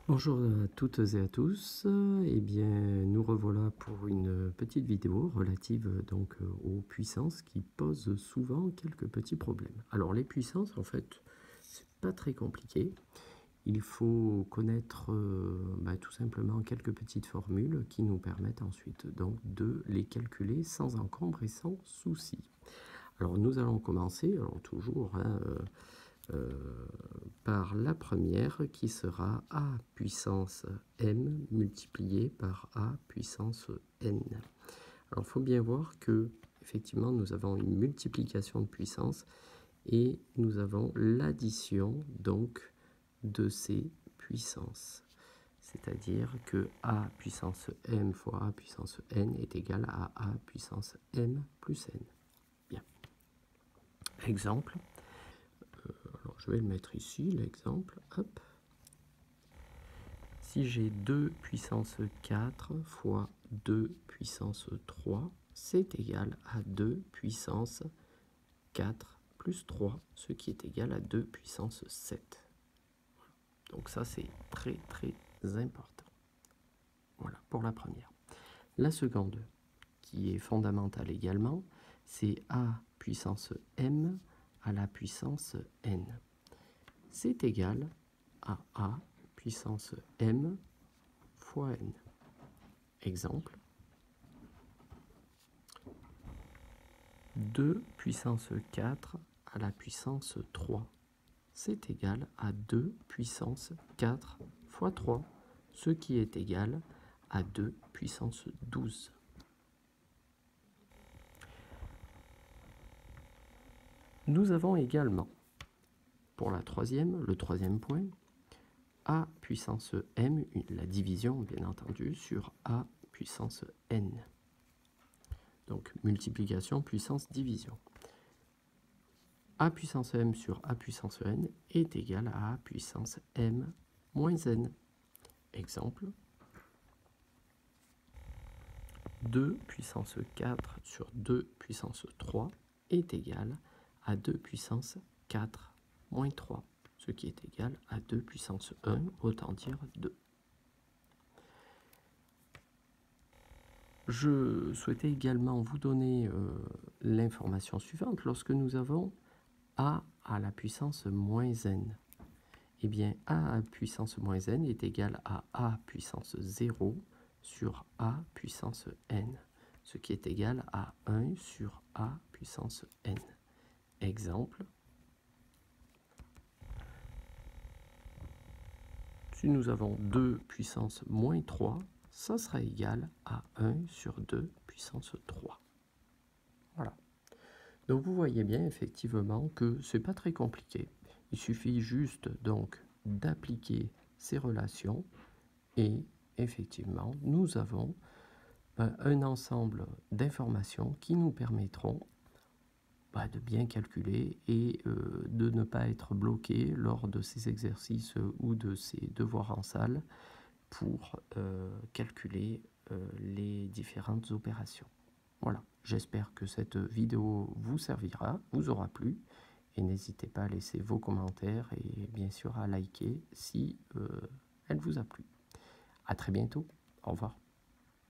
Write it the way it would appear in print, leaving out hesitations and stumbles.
Bonjour à toutes et à tous. Eh bien, nous revoilà pour une petite vidéo relative donc aux puissances qui posent souvent quelques petits problèmes. Alors les puissances, en fait, c'est pas très compliqué. Il faut connaître tout simplement quelques petites formules qui nous permettent ensuite donc de les calculer sans encombre et sans souci. Alors nous allons commencer, alors toujours par la première qui sera a puissance m multiplié par a puissance n. Alors il faut bien voir que effectivement nous avons une multiplication de puissance et nous avons l'addition donc de ces puissances. C'est-à-dire que a puissance m fois a puissance n est égal à a puissance m plus n. Bien. Exemple. Alors je vais le mettre ici, l'exemple. Hop. Si j'ai 2 puissance 4 fois 2 puissance 3, c'est égal à 2 puissance 4 plus 3, ce qui est égal à 2 puissance 7. Donc ça, c'est très important. Voilà, pour la première. La seconde, qui est fondamentale également, c'est a puissance m à la puissance n. C'est égal à a puissance m fois n. Exemple. 2 puissance 4 à la puissance 3. C'est égal à 2 puissance 4 fois 3, ce qui est égal à 2 puissance 12. Nous avons également, pour le troisième point, a puissance m, la division bien entendu, sur a puissance n. Donc multiplication puissance division. A puissance m sur a puissance n est égal à a puissance m moins n. Exemple. 2 puissance 4 sur 2 puissance 3 est égal à 2 puissance 4 moins 3, ce qui est égal à 2 puissance 1, autant dire 2. Je souhaitais également vous donner l'information suivante. Lorsque nous avons a à la puissance moins n, eh bien a à la puissance moins n est égal à a puissance 0 sur a puissance n, ce qui est égal à 1 sur a puissance n. Exemple. Si nous avons 2 puissance moins 3, ça sera égal à 1 sur 2 puissance 3. Voilà. Donc vous voyez bien effectivement que ce n'est pas très compliqué. Il suffit juste donc d'appliquer ces relations et effectivement nous avons un ensemble d'informations qui nous permettront de bien calculer et de ne pas être bloqué lors de ces exercices ou de ces devoirs en salle pour calculer les différentes opérations. Voilà, j'espère que cette vidéo vous servira, vous aura plu, et n'hésitez pas à laisser vos commentaires et bien sûr à liker si elle vous a plu. À très bientôt, au revoir.